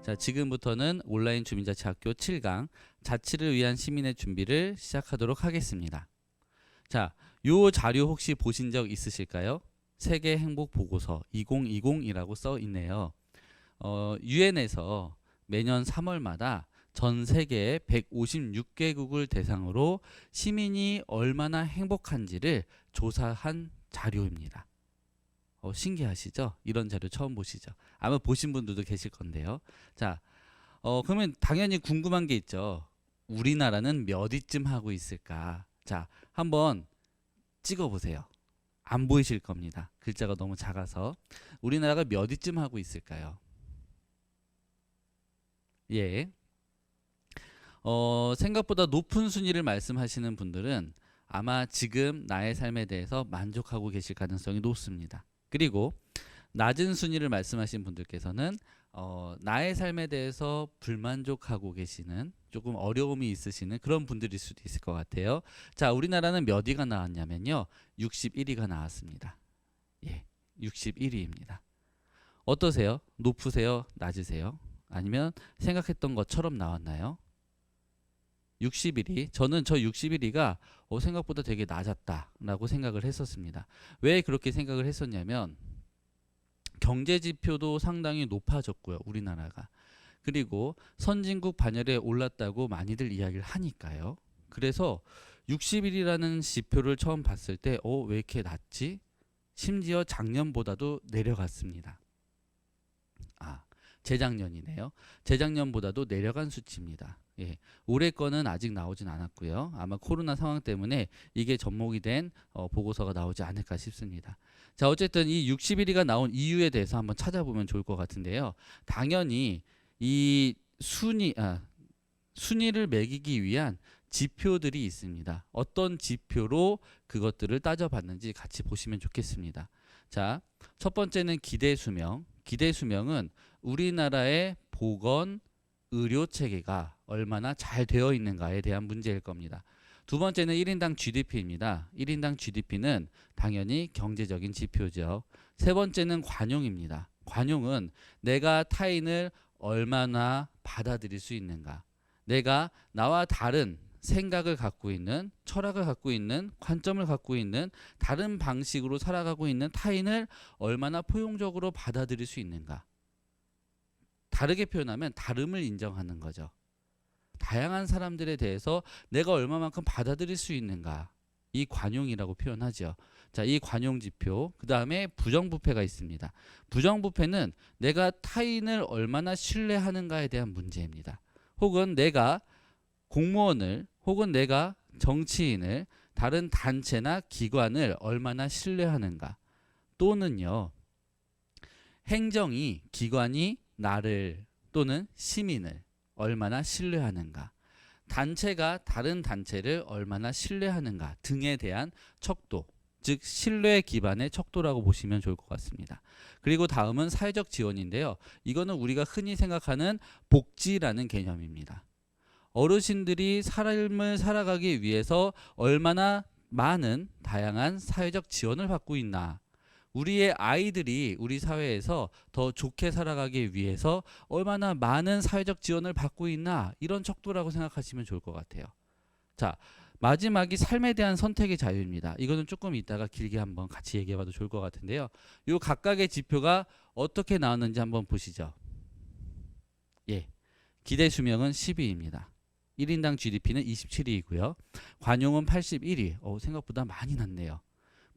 자, 지금부터는 온라인 주민자치학교 7강 자치를 위한 시민의 준비를 시작하도록 하겠습니다. 자, 요 자료 혹시 보신 적 있으실까요? 세계 행복 보고서 2020이라고 써 있네요. 유엔에서 매년 3월마다 전 세계 156개국을 대상으로 시민이 얼마나 행복한지를 조사한 자료입니다. 신기하시죠? 이런 자료 처음 보시죠? 아마 보신 분들도 계실 건데요. 자, 그러면 당연히 궁금한 게 있죠. 우리나라는 몇 위쯤 하고 있을까? 자, 한번 찍어보세요. 안 보이실 겁니다. 글자가 너무 작아서. 우리나라가 몇 위쯤 하고 있을까요? 예. 생각보다 높은 순위를 말씀하시는 분들은 아마 지금 나의 삶에 대해서 만족하고 계실 가능성이 높습니다. 그리고 낮은 순위를 말씀하신 분들께서는 나의 삶에 대해서 불만족하고 계시는, 조금 어려움이 있으시는 그런 분들일 수도 있을 것 같아요. 자, 우리나라는 몇 위가 나왔냐면요, 61위가 나왔습니다. 예, 61위입니다. 어떠세요? 높으세요? 낮으세요? 아니면 생각했던 것처럼 나왔나요? 61위. 저는 저 61위가 생각보다 되게 낮았다라고 생각을 했었습니다. 왜 그렇게 생각을 했었냐면 경제 지표도 상당히 높아졌고요, 우리나라가. 그리고 선진국 반열에 올랐다고 많이들 이야기를 하니까요. 그래서 60일이라는 지표를 처음 봤을 때 왜 이렇게 낮지? 심지어 작년보다도 내려갔습니다. 재작년이네요. 재작년보다도 내려간 수치입니다. 예, 올해 거는 아직 나오진 않았고요. 아마 코로나 상황 때문에 이게 접목이 된 보고서가 나오지 않을까 싶습니다. 자, 어쨌든 이 60일이가 나온 이유에 대해서 한번 찾아보면 좋을 것 같은데요. 당연히 이 순위를 매기기 위한 지표들이 있습니다. 어떤 지표로 그것들을 따져봤는지 같이 보시면 좋겠습니다. 자, 첫 번째는 기대 수명. 기대 수명은 우리나라의 보건 의료 체계가 얼마나 잘 되어 있는가에 대한 문제일 겁니다. 두 번째는 1인당 GDP입니다. 1인당 GDP는 당연히 경제적인 지표죠. 세 번째는 관용입니다. 관용은 내가 타인을 얼마나 받아들일 수 있는가. 내가 나와 다른 생각을 갖고 있는, 철학을 갖고 있는, 관점을 갖고 있는, 다른 방식으로 살아가고 있는 타인을 얼마나 포용적으로 받아들일 수 있는가. 다르게 표현하면 다름을 인정하는 거죠. 다양한 사람들에 대해서 내가 얼마만큼 받아들일 수 있는가. 이 관용이라고 표현하죠. 자, 이 관용 지표. 그 다음에 부정부패가 있습니다. 부정부패는 내가 타인을 얼마나 신뢰하는가에 대한 문제입니다. 혹은 내가 공무원을, 혹은 내가 정치인을, 다른 단체나 기관을 얼마나 신뢰하는가. 또는요, 행정이, 기관이 나를 또는 시민을 얼마나 신뢰하는가, 단체가 다른 단체를 얼마나 신뢰하는가 등에 대한 척도, 즉 신뢰 기반의 척도라고 보시면 좋을 것 같습니다. 그리고 다음은 사회적 지원인데요. 이거는 우리가 흔히 생각하는 복지라는 개념입니다. 어르신들이 삶을 살아가기 위해서 얼마나 많은 다양한 사회적 지원을 받고 있나, 우리의 아이들이 우리 사회에서 더 좋게 살아가기 위해서 얼마나 많은 사회적 지원을 받고 있나, 이런 척도라고 생각하시면 좋을 것 같아요. 자, 마지막이 삶에 대한 선택의 자유입니다. 이거는 조금 이따가 길게 한번 같이 얘기해봐도 좋을 것 같은데요. 이 각각의 지표가 어떻게 나왔는지 한번 보시죠. 예, 기대 수명은 10위입니다. 1인당 GDP는 27위이고요. 관용은 81위. 생각보다 많이 낮네요.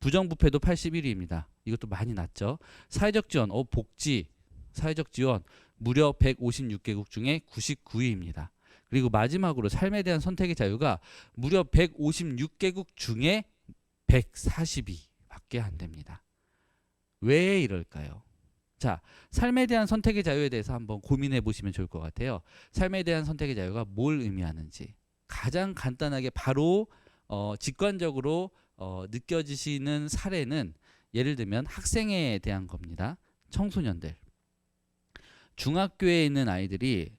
부정부패도 81위입니다. 이것도 많이 낮죠. 사회적 지원, 복지, 사회적 지원 무려 156개국 중에 99위입니다. 그리고 마지막으로 삶에 대한 선택의 자유가 무려 156개국 중에 140위밖에 안 됩니다. 왜 이럴까요? 자, 삶에 대한 선택의 자유에 대해서 한번 고민해 보시면 좋을 것 같아요. 삶에 대한 선택의 자유가 뭘 의미하는지 가장 간단하게 바로 직관적으로 느껴지시는 사례는 예를 들면 학생에 대한 겁니다. 청소년들. 중학교에 있는 아이들이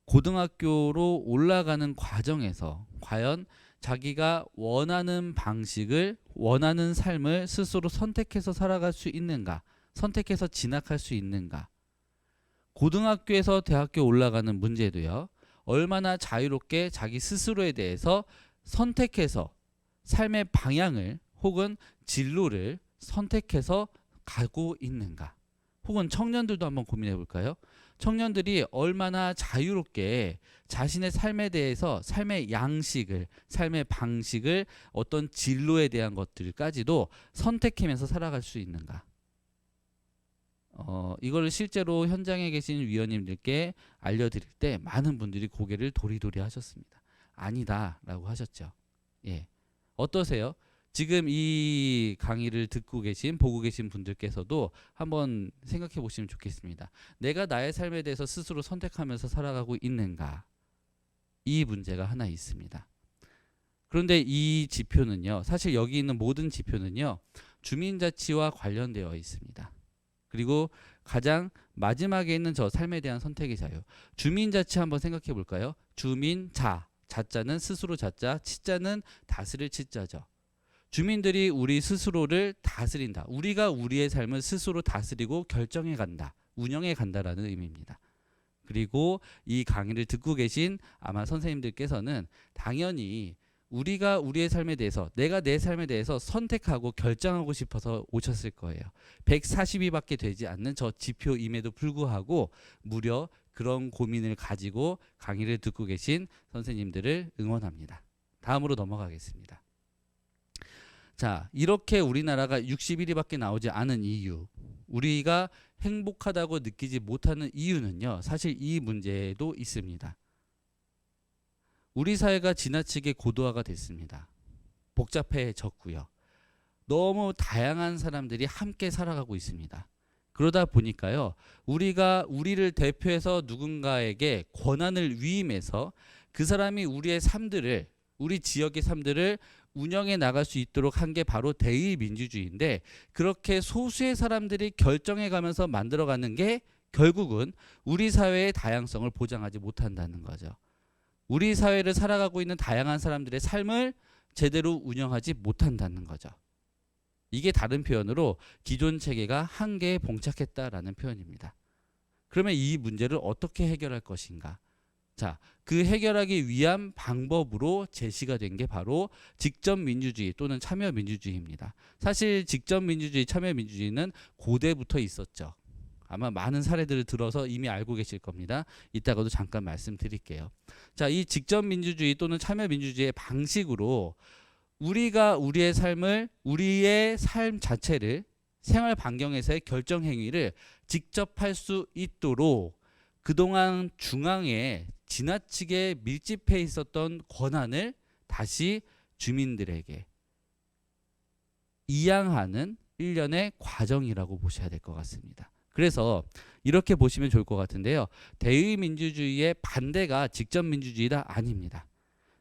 고등학교로 올라가는 과정에서 과연 자기가 원하는 방식을, 원하는 삶을 스스로 선택해서 살아갈 수 있는가, 선택해서 진학할 수 있는가, 고등학교에서 대학교 올라가는 문제도요. 얼마나 자유롭게 자기 스스로에 대해서 선택해서 삶의 방향을 혹은 진로를 선택해서 가고 있는가. 혹은 청년들도 한번 고민해 볼까요? 청년들이 얼마나 자유롭게 자신의 삶에 대해서 삶의 양식을, 삶의 방식을, 어떤 진로에 대한 것들까지도 선택하면서 살아갈 수 있는가. 이거를 실제로 현장에 계신 위원님들께 알려드릴 때 많은 분들이 고개를 도리도리 하셨습니다. 아니다라고 하셨죠. 예. 어떠세요? 지금 이 강의를 듣고 계신, 보고 계신 분들께서도 한번 생각해 보시면 좋겠습니다. 내가 나의 삶에 대해서 스스로 선택하면서 살아가고 있는가? 이 문제가 하나 있습니다. 그런데 이 지표는요, 사실 여기 있는 모든 지표는요, 주민자치와 관련되어 있습니다. 그리고 가장 마지막에 있는 저 삶에 대한 선택의 자유. 주민자치 한번 생각해 볼까요? 주민자, 자자는 스스로 자자, 치자는 다스릴 치자죠. 주민들이 우리 스스로를 다스린다. 우리가 우리의 삶을 스스로 다스리고 결정해 간다. 운영해 간다라는 의미입니다. 그리고 이 강의를 듣고 계신 아마 선생님들께서는 당연히 우리가 우리의 삶에 대해서, 내가 내 삶에 대해서 선택하고 결정하고 싶어서 오셨을 거예요. 142밖에 되지 않는 저 지표임에도 불구하고 무려 그런 고민을 가지고 강의를 듣고 계신 선생님들을 응원합니다. 다음으로 넘어가겠습니다. 자, 이렇게 우리나라가 61위밖에 나오지 않은 이유, 우리가 행복하다고 느끼지 못하는 이유는요, 사실 이 문제도 있습니다. 우리 사회가 지나치게 고도화가 됐습니다. 복잡해졌고요. 너무 다양한 사람들이 함께 살아가고 있습니다. 그러다 보니까요, 우리가 우리를 대표해서 누군가에게 권한을 위임해서 그 사람이 우리의 삶들을, 우리 지역의 삶들을 운영해 나갈 수 있도록 한 게 바로 대의민주주의인데, 그렇게 소수의 사람들이 결정해 가면서 만들어가는 게 결국은 우리 사회의 다양성을 보장하지 못한다는 거죠. 우리 사회를 살아가고 있는 다양한 사람들의 삶을 제대로 운영하지 못한다는 거죠. 이게 다른 표현으로 기존 체계가 한계에 봉착했다라는 표현입니다. 그러면 이 문제를 어떻게 해결할 것인가? 자, 그 해결하기 위한 방법으로 제시가 된 게 바로 직접민주주의 또는 참여민주주의입니다. 사실 직접민주주의, 참여민주주의는 고대부터 있었죠. 아마 많은 사례들을 들어서 이미 알고 계실 겁니다. 이따가도 잠깐 말씀드릴게요. 자, 이 직접민주주의 또는 참여민주주의의 방식으로 우리가 우리의 삶을, 우리의 삶 자체를, 생활 반경에서의 결정 행위를 직접 할 수 있도록 그동안 중앙에 지나치게 밀집해 있었던 권한을 다시 주민들에게 이양하는 일련의 과정이라고 보셔야 될 것 같습니다. 그래서 이렇게 보시면 좋을 것 같은데요. 대의민주주의의 반대가 직접민주주의다? 아닙니다.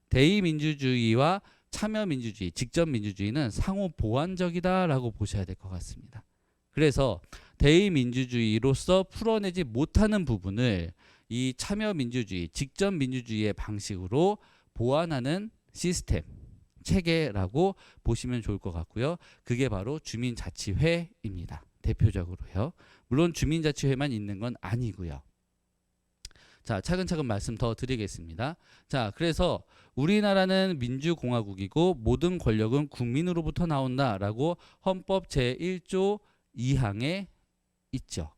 대의민주주의와 참여민주주의, 직접민주주의는 상호 보완적이다라고 보셔야 될 것 같습니다. 그래서 대의민주주의로서 풀어내지 못하는 부분을 이 참여민주주의, 직접민주주의의 방식으로 보완하는 시스템, 체계라고 보시면 좋을 것 같고요. 그게 바로 주민자치회입니다. 대표적으로요. 물론 주민자치회만 있는 건 아니고요. 자, 차근차근 말씀 더 드리겠습니다. 자, 그래서 우리나라는 민주공화국이고 모든 권력은 국민으로부터 나온다라고 헌법 제1조 2항에 있죠.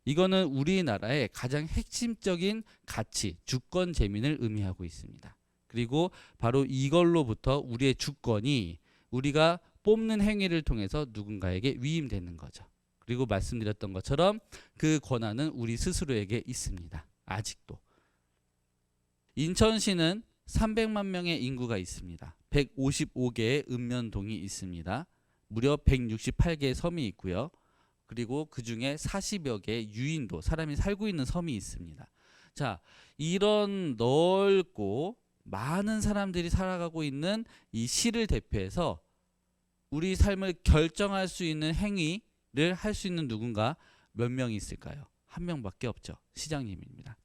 이거는 우리나라의 가장 핵심적인 가치, 주권 재민을 의미하고 있습니다. 그리고 바로 이걸로부터 우리의 주권이 우리가 뽑는 행위를 통해서 누군가에게 위임되는 거죠. 그리고 말씀드렸던 것처럼 그 권한은 우리 스스로에게 있습니다. 아직도. 인천시는 300만 명의 인구가 있습니다. 155개의 읍면동이 있습니다. 무려 168개의 섬이 있고요. 그리고 그 중에 40여 개의 유인도, 사람이 살고 있는 섬이 있습니다. 자, 이런 넓고 많은 사람들이 살아가고 있는 이 시를 대표해서 우리 삶을 결정할 수 있는 행위를 할 수 있는 누군가 몇 명이 있을까요? 한 명밖에 없죠. 시장님입니다.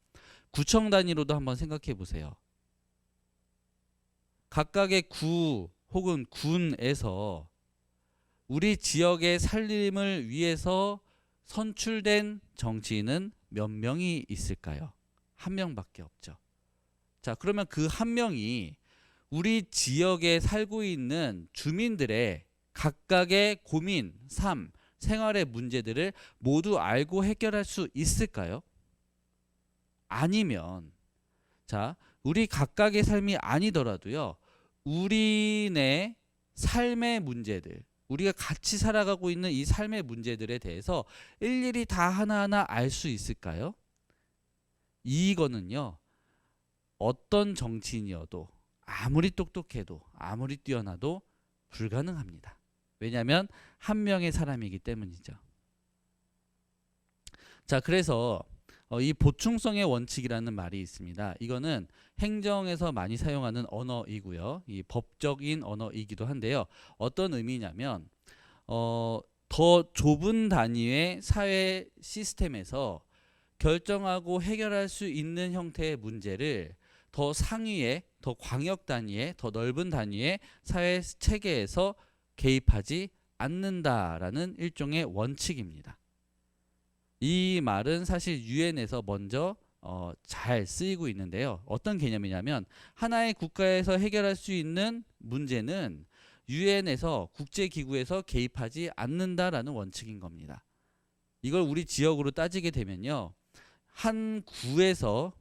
구청 단위로도 한번 생각해 보세요. 각각의 구 혹은 군에서 우리 지역의 살림을 위해서 선출된 정치인은 몇 명이 있을까요? 한 명밖에 없죠. 자, 그러면 그 한 명이 우리 지역에 살고 있는 주민들의 각각의 고민, 삶, 생활의 문제들을 모두 알고 해결할 수 있을까요? 아니면, 자, 우리 각각의 삶이 아니더라도요, 우리네 삶의 문제들, 우리가 같이 살아가고 있는 이 삶의 문제들에 대해서 일일이 다 하나하나 알 수 있을까요? 이거는요, 어떤 정치인이어도 아무리 똑똑해도 아무리 뛰어나도 불가능합니다. 왜냐하면 한 명의 사람이기 때문이죠. 자, 그래서 이 보충성의 원칙이라는 말이 있습니다. 이거는 행정에서 많이 사용하는 언어이고요. 이 법적인 언어이기도 한데요. 어떤 의미냐면 더 좁은 단위의 사회 시스템에서 결정하고 해결할 수 있는 형태의 문제를 더 상위의, 더 광역 단위의, 더 넓은 단위의 사회 체계에서 개입하지 않는다라는 일종의 원칙입니다. 이 말은 사실 유엔에서 먼저 잘 쓰이고 있는데요. 어떤 개념이냐면 하나의 국가에서 해결할 수 있는 문제는 유엔에서 국제기구에서 개입하지 않는다라는 원칙인 겁니다. 이걸 우리 지역으로 따지게 되면요. 한 군에서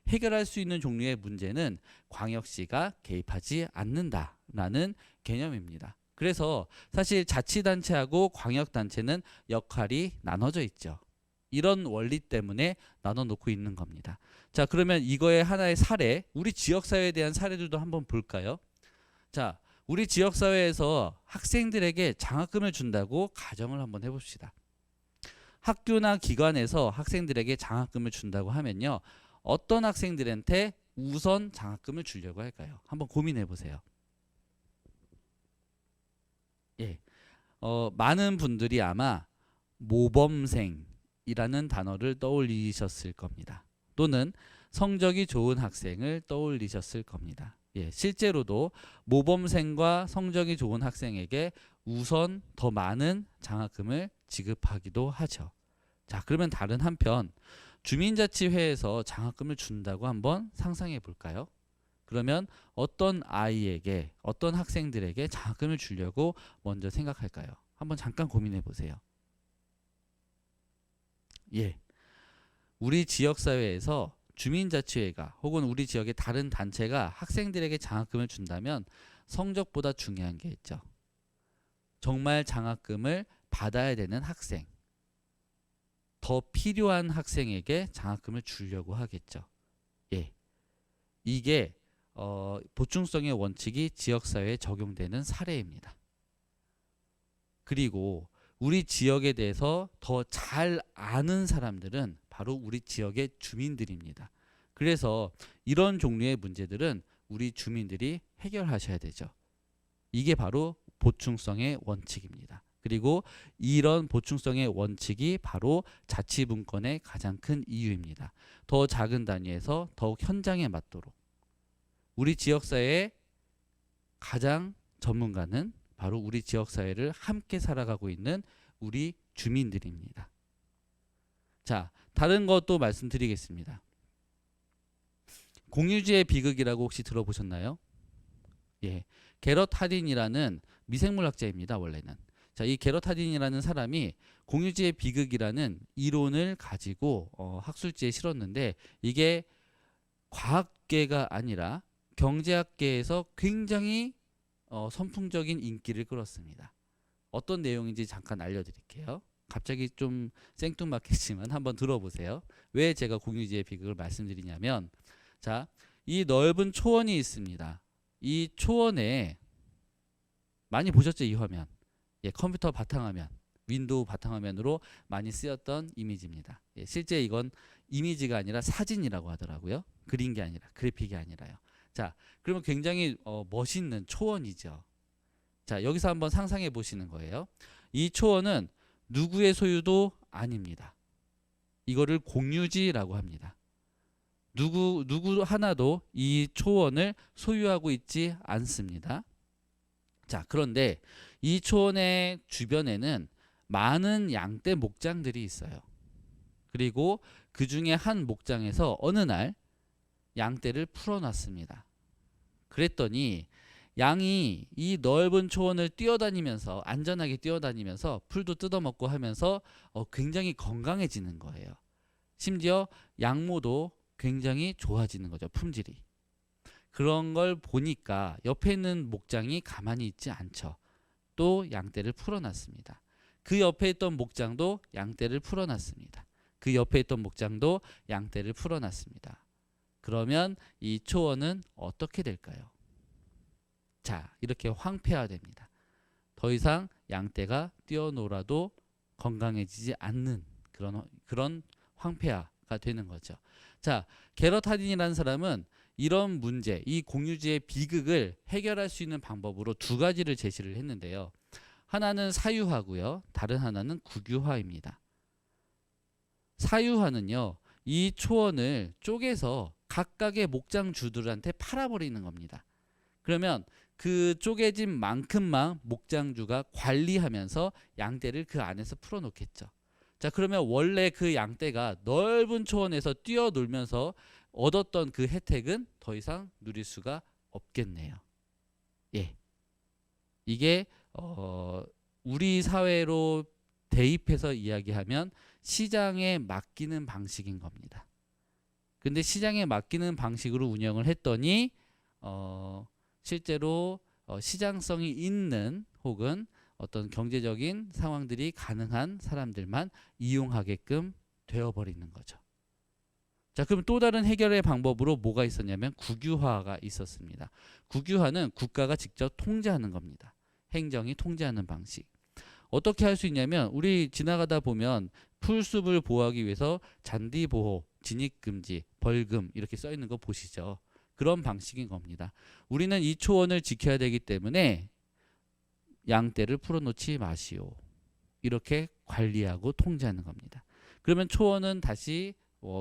해결할 수 있는 종류의 문제는 광역시가 개입하지 않는다라는 개념입니다. 그래서 사실 자치단체하고 광역단체는 역할이 나눠져 있죠. 이런 원리 때문에 나눠 놓고 있는 겁니다. 자, 그러면 이거의 하나의 사례, 우리 지역사회에 대한 사례들도 한번 볼까요? 자, 우리 지역사회에서 학생들에게 장학금을 준다고 가정을 한번 해봅시다. 학교나 기관에서 학생들에게 장학금을 준다고 하면요. 어떤 학생들한테 우선 장학금을 주려고 할까요? 한번 고민해 보세요. 예, 많은 분들이 아마 모범생이라는 단어를 떠올리셨을 겁니다. 또는 성적이 좋은 학생을 떠올리셨을 겁니다. 예, 실제로도 모범생과 성적이 좋은 학생에게 우선 더 많은 장학금을 지급하기도 하죠. 자, 그러면 다른 한편 주민자치회에서 장학금을 준다고 한번 상상해 볼까요? 그러면 어떤 아이에게, 어떤 학생들에게 장학금을 주려고 먼저 생각할까요? 한번 잠깐 고민해 보세요. 예, 우리 지역사회에서 주민자치회가 혹은 우리 지역의 다른 단체가 학생들에게 장학금을 준다면 성적보다 중요한 게 있죠. 정말 장학금을 받아야 되는 학생, 더 필요한 학생에게 장학금을 주려고 하겠죠. 예, 이게 보충성의 원칙이 지역사회에 적용되는 사례입니다. 그리고 우리 지역에 대해서 더 잘 아는 사람들은 바로 우리 지역의 주민들입니다. 그래서 이런 종류의 문제들은 우리 주민들이 해결하셔야 되죠. 이게 바로 보충성의 원칙입니다. 그리고 이런 보충성의 원칙이 바로 자치분권의 가장 큰 이유입니다. 더 작은 단위에서 더욱 현장에 맞도록 우리 지역사회의 가장 전문가는 바로 우리 지역사회를 함께 살아가고 있는 우리 주민들입니다. 자, 다른 것도 말씀드리겠습니다. 공유지의 비극이라고 혹시 들어보셨나요? 예, 게럿 하딘이라는 미생물학자입니다. 원래는. 자, 이 게럿 하딘이라는 사람이 공유지의 비극이라는 이론을 가지고 학술지에 실었는데 이게 과학계가 아니라 경제학계에서 굉장히 선풍적인 인기를 끌었습니다. 어떤 내용인지 잠깐 알려드릴게요. 갑자기 좀 생뚱맞겠지만 한번 들어보세요. 왜 제가 공유지의 비극을 말씀드리냐면, 자, 이 넓은 초원이 있습니다. 이 초원에 많이 보셨죠? 이 화면. 예, 컴퓨터 바탕화면, 윈도우 바탕화면으로 많이 쓰였던 이미지입니다. 예, 실제 이건 이미지가 아니라 사진이라고 하더라고요. 그린 게 아니라, 그래픽이 아니라요. 자, 그러면 굉장히 멋있는 초원이죠. 자, 여기서 한번 상상해 보시는 거예요. 이 초원은 누구의 소유도 아닙니다. 이거를 공유지라고 합니다. 누구 하나도 이 초원을 소유하고 있지 않습니다. 자, 그런데 이 초원의 주변에는 많은 양떼 목장들이 있어요. 그리고 그 중에 한 목장에서 어느 날 양떼를 풀어놨습니다. 그랬더니 양이 이 넓은 초원을 뛰어다니면서 안전하게 뛰어다니면서 풀도 뜯어먹고 하면서 굉장히 건강해지는 거예요. 심지어 양모도 굉장히 좋아지는 거죠. 품질이. 그런 걸 보니까 옆에 있는 목장이 가만히 있지 않죠. 또 양떼를 풀어놨습니다. 그 옆에 있던 목장도 양떼를 풀어놨습니다. 그 옆에 있던 목장도 양떼를 풀어놨습니다. 그러면 이 초원은 어떻게 될까요? 자, 이렇게 황폐화됩니다. 더 이상 양떼가 뛰어놀아도 건강해지지 않는 그런 황폐화가 되는 거죠. 자, 게럿 하딘이라는 사람은 이런 문제, 이 공유지의 비극을 해결할 수 있는 방법으로 두 가지를 제시를 했는데요. 하나는 사유화고요. 다른 하나는 국유화입니다. 사유화는요, 이 초원을 쪼개서 각각의 목장주들한테 팔아버리는 겁니다. 그러면 그 쪼개진 만큼만 목장주가 관리하면서 양떼를 그 안에서 풀어놓겠죠. 자, 그러면 원래 그 양떼가 넓은 초원에서 뛰어놀면서 얻었던 그 혜택은 더 이상 누릴 수가 없겠네요. 예, 이게 우리 사회로 대입해서 이야기하면 시장에 맡기는 방식인 겁니다. 근데 시장에 맡기는 방식으로 운영을 했더니 실제로 시장성이 있는 혹은 어떤 경제적인 상황들이 가능한 사람들만 이용하게끔 되어버리는 거죠. 자, 그럼 또 다른 해결의 방법으로 뭐가 있었냐면 국유화가 있었습니다. 국유화는 국가가 직접 통제하는 겁니다. 행정이 통제하는 방식. 어떻게 할 수 있냐면 우리 지나가다 보면 풀숲을 보호하기 위해서 잔디 보호, 진입 금지, 벌금 이렇게 써 있는 거 보시죠. 그런 방식인 겁니다. 우리는 이 초원을 지켜야 되기 때문에 양떼를 풀어놓지 마시오. 이렇게 관리하고 통제하는 겁니다. 그러면 초원은 다시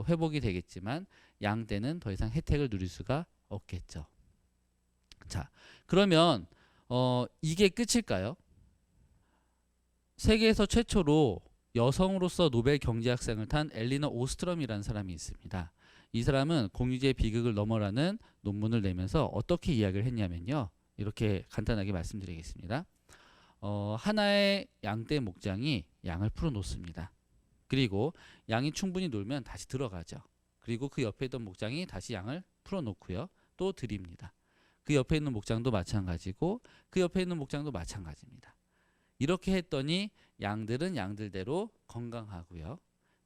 회복이 되겠지만 양떼는 더 이상 혜택을 누릴 수가 없겠죠. 자, 그러면 이게 끝일까요? 세계에서 최초로 여성으로서 노벨 경제학상을 탄 엘리너 오스트럼이라는 사람이 있습니다. 이 사람은 공유지의 비극을 넘어라는 논문을 내면서 어떻게 이야기를 했냐면요. 이렇게 간단하게 말씀드리겠습니다. 하나의 양떼 목장이 양을 풀어놓습니다. 그리고 양이 충분히 놀면 다시 들어가죠. 그리고 그 옆에 있던 목장이 다시 양을 풀어놓고요. 또 들입니다. 그 옆에 있는 목장도 마찬가지고 그 옆에 있는 목장도 마찬가지입니다. 이렇게 했더니 양들은 양들대로 건강하고요.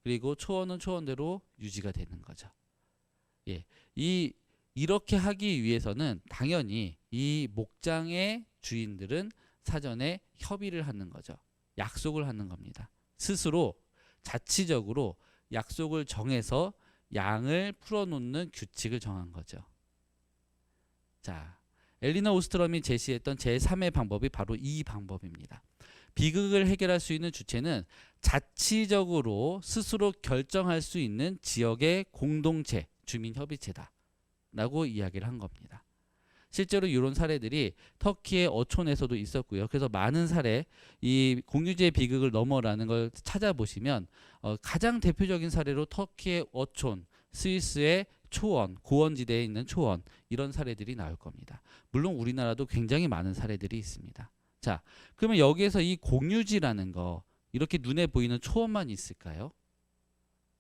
그리고 초원은 초원대로 유지가 되는 거죠. 예, 이렇게 하기 위해서는 당연히 이 목장의 주인들은 사전에 협의를 하는 거죠. 약속을 하는 겁니다. 스스로 자치적으로 약속을 정해서 양을 풀어놓는 규칙을 정한 거죠. 자, 엘리너 오스트럼이 제시했던 제3의 방법이 바로 이 방법입니다. 비극을 해결할 수 있는 주체는 자치적으로 스스로 결정할 수 있는 지역의 공동체, 주민협의체다 라고 이야기를 한 겁니다. 실제로 이런 사례들이 터키의 어촌에서도 있었고요. 그래서 많은 사례, 이 공유지의 비극을 넘어라는 걸 찾아보시면 가장 대표적인 사례로 터키의 어촌, 스위스의 초원, 고원지대에 있는 초원 이런 사례들이 나올 겁니다. 물론 우리나라도 굉장히 많은 사례들이 있습니다. 자, 그러면 여기에서 이 공유지라는 거 이렇게 눈에 보이는 초원만 있을까요?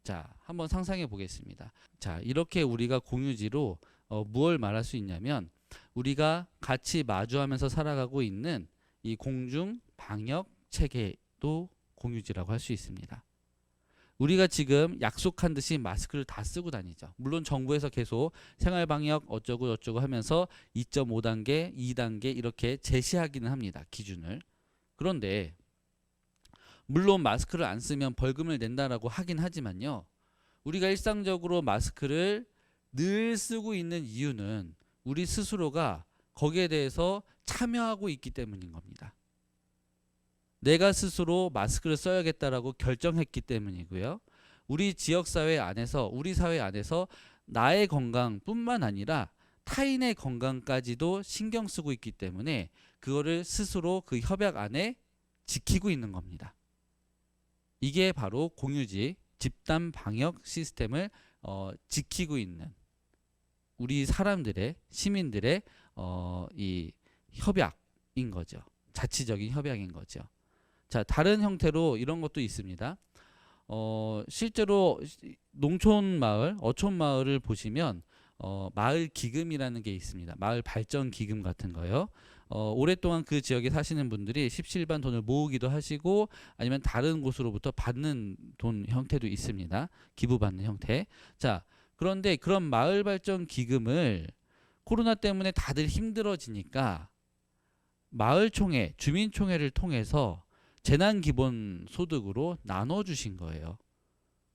자, 한번 상상해 보겠습니다. 자, 이렇게 우리가 공유지로 무엇을 말할 수 있냐면 우리가 같이 마주하면서 살아가고 있는 이 공중 방역 체계도 공유지라고 할 수 있습니다. 우리가 지금 약속한 듯이 마스크를 다 쓰고 다니죠. 물론 정부에서 계속 생활방역 어쩌고 저쩌고 하면서 2.5단계, 2단계 이렇게 제시하기는 합니다. 기준을. 그런데 물론 마스크를 안 쓰면 벌금을 낸다라고 하긴 하지만요. 우리가 일상적으로 마스크를 늘 쓰고 있는 이유는 우리 스스로가 거기에 대해서 참여하고 있기 때문인 겁니다. 내가 스스로 마스크를 써야겠다라고 결정했기 때문이고요. 우리 지역사회 안에서, 우리 사회 안에서 나의 건강뿐만 아니라 타인의 건강까지도 신경 쓰고 있기 때문에 그거를 스스로 그 협약 안에 지키고 있는 겁니다. 이게 바로 공유지, 집단 방역 시스템을 지키고 있는 우리 사람들의 시민들의 이 협약인 거죠. 자치적인 협약인 거죠. 자, 다른 형태로 이런 것도 있습니다. 실제로 농촌 마을, 어촌 마을을 보시면 마을 기금이라는 게 있습니다. 마을 발전 기금 같은 거요. 오랫동안 그 지역에 사시는 분들이 십시일반 돈을 모으기도 하시고 아니면 다른 곳으로부터 받는 돈 형태도 있습니다. 기부받는 형태. 자, 그런데 그런 마을 발전 기금을 코로나 때문에 다들 힘들어지니까 마을총회, 주민총회를 통해서 재난기본소득으로 나눠주신 거예요.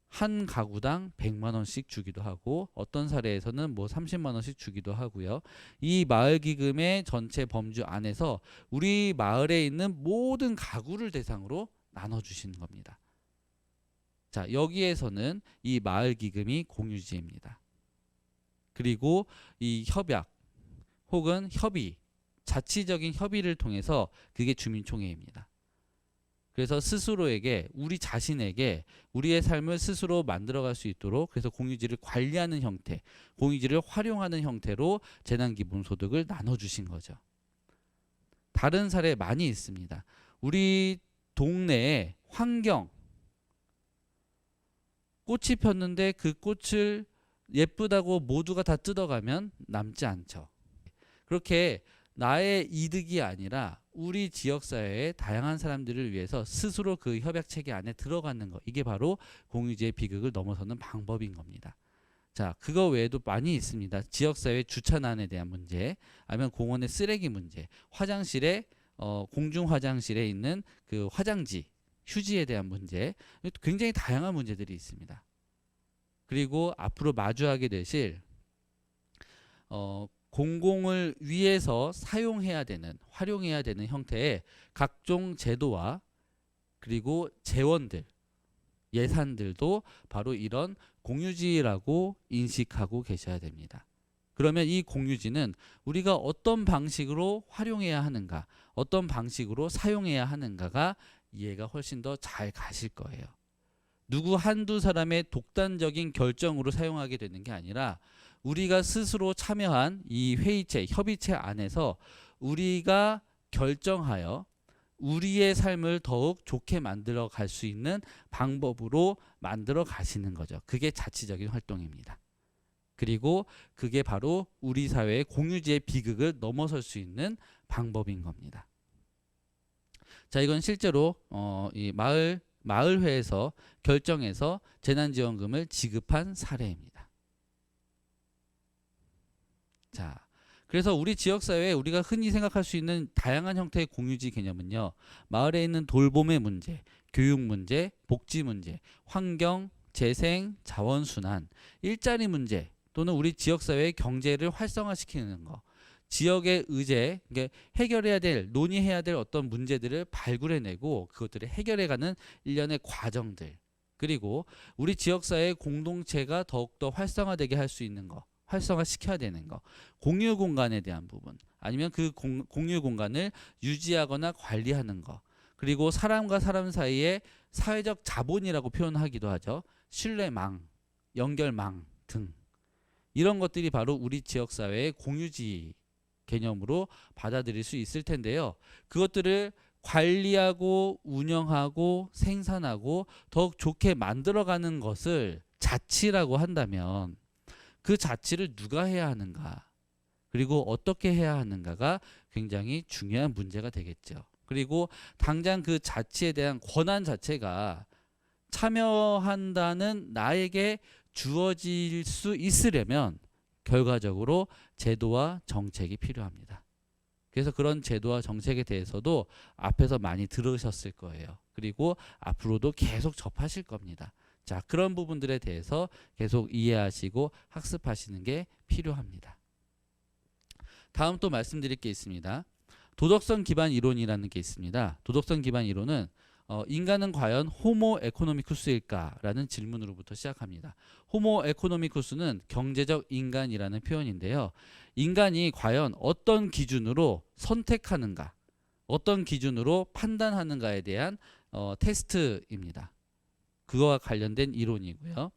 한 가구당 100만 원씩 주기도 하고 어떤 사례에서는 뭐 30만 원씩 주기도 하고요. 이 마을기금의 전체 범주 안에서 우리 마을에 있는 모든 가구를 대상으로 나눠주시는 겁니다. 자, 여기에서는 이 마을기금이 공유지입니다. 그리고 이 협약 혹은 협의, 자치적인 협의를 통해서 그게 주민총회입니다. 그래서 스스로에게, 우리 자신에게 우리의 삶을 스스로 만들어갈 수 있도록 그래서 공유지를 관리하는 형태, 공유지를 활용하는 형태로 재난기본소득을 나눠주신 거죠. 다른 사례 많이 있습니다. 우리 동네에 환경, 꽃이 폈는데 그 꽃을 예쁘다고 모두가 다 뜯어가면 남지 않죠. 그렇게 나의 이득이 아니라 우리 지역사회의 다양한 사람들을 위해서 스스로 그 협약체계 안에 들어가는 것, 이게 바로 공유지의 비극을 넘어서는 방법인 겁니다. 자, 그거 외에도 많이 있습니다. 지역사회 주차난에 대한 문제, 아니면 공원의 쓰레기 문제, 화장실에 공중 화장실에 있는 그 화장지, 휴지에 대한 문제, 굉장히 다양한 문제들이 있습니다. 그리고 앞으로 마주하게 되실 공공을 위해서 사용해야 되는, 활용해야 되는 형태의 각종 제도와 그리고 재원들, 예산들도 바로 이런 공유지라고 인식하고 계셔야 됩니다. 그러면 이 공유지는 우리가 어떤 방식으로 활용해야 하는가, 어떤 방식으로 사용해야 하는가가 이해가 훨씬 더 잘 가실 거예요. 누구 한두 사람의 독단적인 결정으로 사용하게 되는 게 아니라 우리가 스스로 참여한 이 회의체, 협의체 안에서 우리가 결정하여 우리의 삶을 더욱 좋게 만들어 갈 수 있는 방법으로 만들어 가시는 거죠. 그게 자치적인 활동입니다. 그리고 그게 바로 우리 사회의 공유지의 비극을 넘어설 수 있는 방법인 겁니다. 자, 이건 실제로 이 마을회에서 결정해서 재난지원금을 지급한 사례입니다. 자, 그래서 우리 지역사회에 우리가 흔히 생각할 수 있는 다양한 형태의 공유지 개념은요, 마을에 있는 돌봄의 문제, 교육 문제, 복지 문제, 환경, 재생, 자원순환, 일자리 문제 또는 우리 지역사회의 경제를 활성화시키는 거, 지역의 의제, 해결해야 될, 논의해야 될 어떤 문제들을 발굴해내고 그것들을 해결해가는 일련의 과정들, 그리고 우리 지역사회의 공동체가 더욱더 활성화되게 할 수 있는 거, 활성화시켜야 되는 거, 공유 공간에 대한 부분, 아니면 그 공유 공간을 유지하거나 관리하는 거, 그리고 사람과 사람 사이의 사회적 자본이라고 표현하기도 하죠. 신뢰망, 연결망 등 이런 것들이 바로 우리 지역사회의 공유지 개념으로 받아들일 수 있을 텐데요. 그것들을 관리하고 운영하고 생산하고 더욱 좋게 만들어가는 것을 자치라고 한다면 그 자치를 누가 해야 하는가, 그리고 어떻게 해야 하는가가 굉장히 중요한 문제가 되겠죠. 그리고 당장 그 자치에 대한 권한 자체가 참여한다는 나에게 주어질 수 있으려면 결과적으로 제도와 정책이 필요합니다. 그래서 그런 제도와 정책에 대해서도 앞에서 많이 들으셨을 거예요. 그리고 앞으로도 계속 접하실 겁니다. 자, 그런 부분들에 대해서 계속 이해하시고 학습하시는 게 필요합니다. 다음 또 말씀드릴 게 있습니다. 도덕성 기반 이론이라는 게 있습니다. 도덕성 기반 이론은 인간은 과연 호모 에코노미쿠스일까? 라는 질문으로부터 시작합니다. 호모 에코노미쿠스는 경제적 인간이라는 표현인데요. 인간이 과연 어떤 기준으로 선택하는가, 어떤 기준으로 판단하는가에 대한 테스트입니다. 그거와 관련된 이론이고요.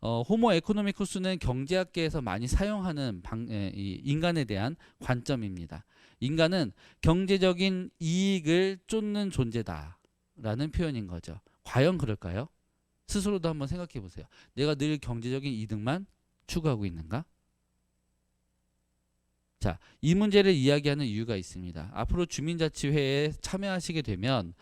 호모 에코노미쿠스는 경제학계에서 많이 사용하는 이 인간에 대한 관점입니다. 인간은 경제적인 이익을 쫓는 존재다라는 표현인 거죠. 과연 그럴까요? 스스로도 한번 생각해 보세요. 내가 늘 경제적인 이득만 추구하고 있는가? 자, 이 문제를 이야기하는 이유가 있습니다. 앞으로 주민자치회에 참여하시게 되면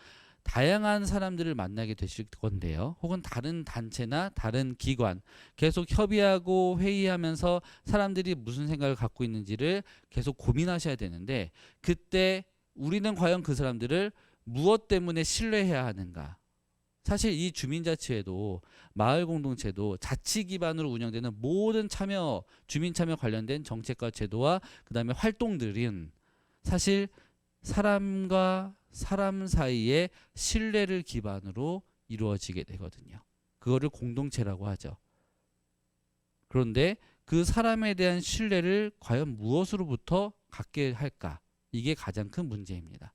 다양한 사람들을 만나게 되실 건데요. 혹은 다른 단체나 다른 기관 계속 협의하고 회의하면서 사람들이 무슨 생각을 갖고 있는지를 계속 고민하셔야 되는데, 그때 우리는 과연 그 사람들을 무엇 때문에 신뢰해야 하는가? 사실 이 주민자치회도 마을 공동체도 자치 기반으로 운영되는 모든 주민 참여 관련된 정책과 제도와 그 다음에 활동들은 사실 사람과 사람 사이의 신뢰를 기반으로 이루어지게 되거든요. 그거를 공동체라고 하죠. 그런데 그 사람에 대한 신뢰를 과연 무엇으로부터 갖게 할까? 이게 가장 큰 문제입니다.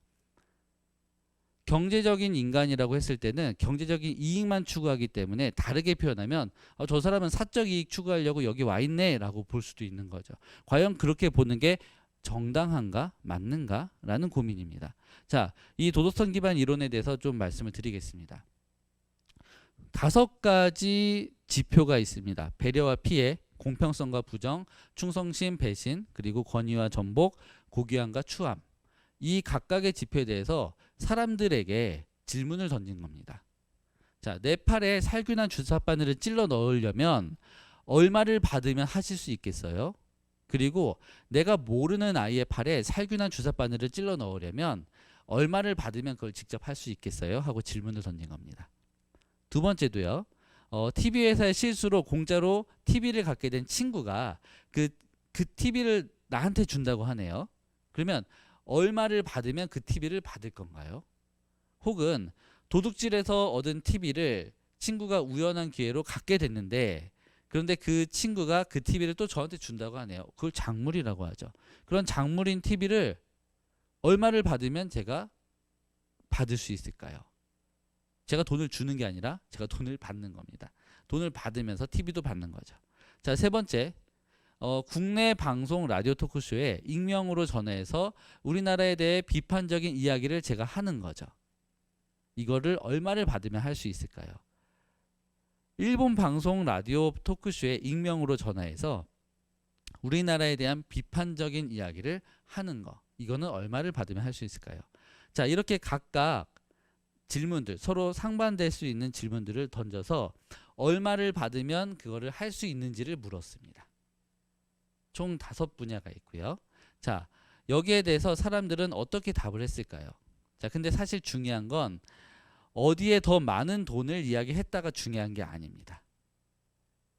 경제적인 인간이라고 했을 때는 경제적인 이익만 추구하기 때문에, 다르게 표현하면 저 사람은 사적 이익 추구하려고 여기 와 있네 라고 볼 수도 있는 거죠. 과연 그렇게 보는 게 정당한가 맞는가 라는 고민입니다. 자, 이 도덕성 기반 이론에 대해서 좀 말씀을 드리겠습니다. 5가지 지표가 있습니다. 배려와 피해, 공평성과 부정, 충성심, 배신, 그리고 권위와 전복, 고귀함과 추함. 이 각각의 지표에 대해서 사람들에게 질문을 던진 겁니다. 자, 내 팔에 살균한 주사바늘을 찔러 넣으려면 얼마를 받으면 하실 수 있겠어요? 그리고 내가 모르는 아이의 팔에 살균한 주사바늘을 찔러 넣으려면 얼마를 받으면 그걸 직접 할 수 있겠어요? 하고 질문을 던진 겁니다. 두 번째도요. TV 회사의 실수로 공짜로 TV를 갖게 된 친구가 그 TV를 나한테 준다고 하네요. 그러면 얼마를 받으면 그 TV를 받을 건가요? 혹은 도둑질해서 얻은 TV를 친구가 우연한 기회로 갖게 됐는데, 그런데 그 친구가 그 TV를 또 저한테 준다고 하네요. 그걸 작물이라고 하죠. 그런 작물인 TV를 얼마를 받으면 제가 받을 수 있을까요? 제가 돈을 주는 게 아니라 제가 돈을 받는 겁니다. 돈을 받으면서 TV도 받는 거죠. 자, 세 번째. 국내 방송 라디오 토크쇼에 익명으로 전화해서 우리나라에 대해 비판적인 이야기를 제가 하는 거죠. 이거를 얼마를 받으면 할 수 있을까요? 일본 방송 라디오 토크쇼에 익명으로 전화해서 우리나라에 대한 비판적인 이야기를 하는 거, 이거는 얼마를 받으면 할 수 있을까요? 자, 이렇게 각각 질문들, 서로 상반될 수 있는 질문들을 던져서 얼마를 받으면 그거를 할 수 있는지를 물었습니다. 총 5분야가 있고요. 자, 여기에 대해서 사람들은 어떻게 답을 했을까요? 자, 근데 사실 중요한 건 어디에 더 많은 돈을 이야기했다가 중요한 게 아닙니다.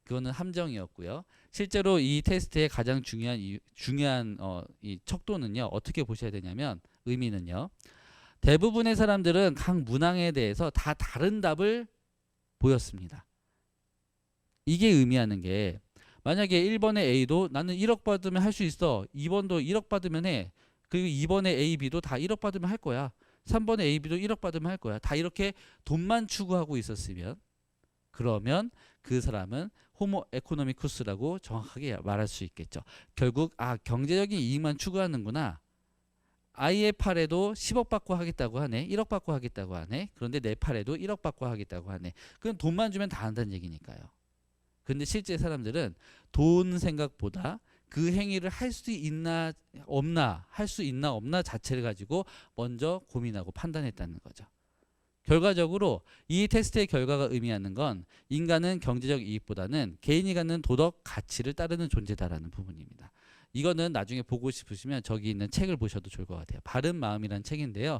그거는 함정이었고요. 실제로 이 테스트의 가장 중요한 이 척도는요, 어떻게 보셔야 되냐면, 의미는요, 대부분의 사람들은 각 문항에 대해서 다 다른 답을 보였습니다. 이게 의미하는 게, 만약에 1번의 A도 나는 1억 받으면 할 수 있어. 2번도 1억 받으면 해. 그리고 2번의 A, B도 다 1억 받으면 할 거야. 3번의 A, B도 1억 받으면 할 거야. 다 이렇게 돈만 추구하고 있었으면, 그러면 그 사람은 호모 에코노미쿠스라고 정확하게 말할 수 있겠죠. 결국 경제적인 이익만 추구하는구나. 아이의 팔에도 10억 받고 하겠다고 하네. 1억 받고 하겠다고 하네. 그런데 내 팔에도 1억 받고 하겠다고 하네. 그럼 돈만 주면 다 한다는 얘기니까요. 근데 실제 사람들은 돈 생각보다 그 행위를 할 수 있나 없나, 할 수 있나 없나 자체를 가지고 먼저 고민하고 판단했다는 거죠. 결과적으로 이 테스트의 결과가 의미하는 건 인간은 경제적 이익보다는 개인이 갖는 도덕 가치를 따르는 존재다라는 부분입니다. 이거는 나중에 보고 싶으시면 저기 있는 책을 보셔도 좋을 것 같아요. 바른 마음이라는 책인데요.